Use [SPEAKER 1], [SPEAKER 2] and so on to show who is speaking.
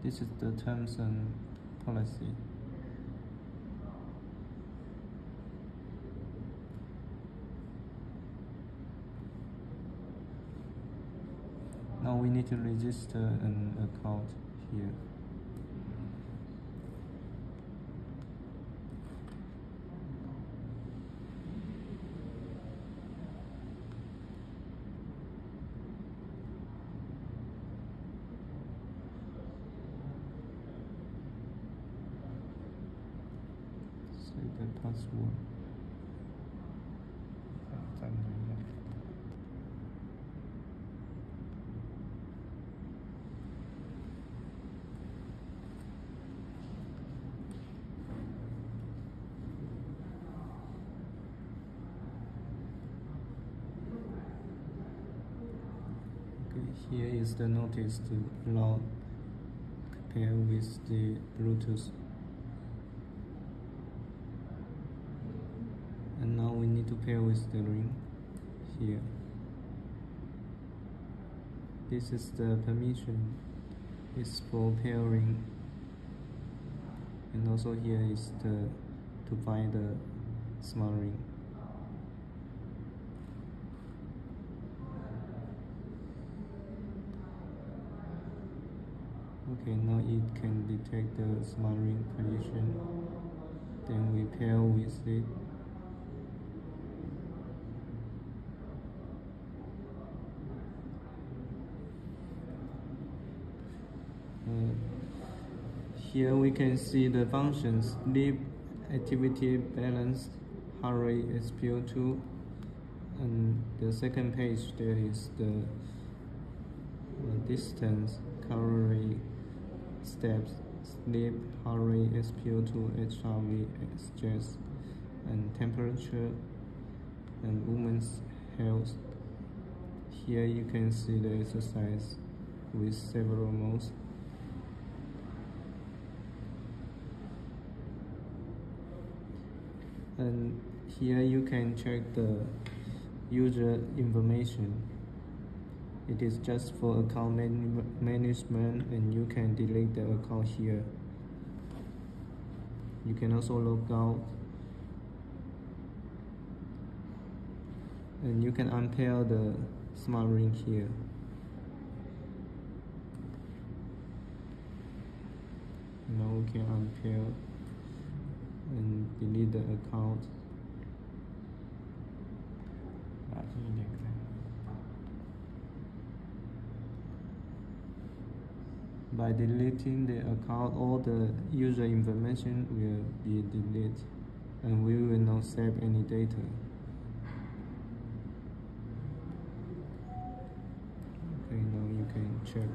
[SPEAKER 1] This is the terms and policy. Now we need to register an account here. Say the password. Here is the notice to allow pair with the Bluetooth. And now we need to pair with the ring here. This is the permission. It's for pairing. And also here is the to find the smart ring. Okay, now it can detect the smart ring position. Then we pair with it. Here we can see the functions: sleep, activity balance, heart rate, SpO2, and the second page there is the distance, calorie, steps, sleep, heart rate, SpO2, HRV, stress, and temperature, and women's health. Here you can see the exercise with several modes. And here you can check the user information. It is just for account management, and you can delete the account here. You can also log out, and you can unpair the smart ring here. Now we can unpair and delete the account. By deleting the account, all the user information will be deleted, and we will not save any data. Okay, now you can check.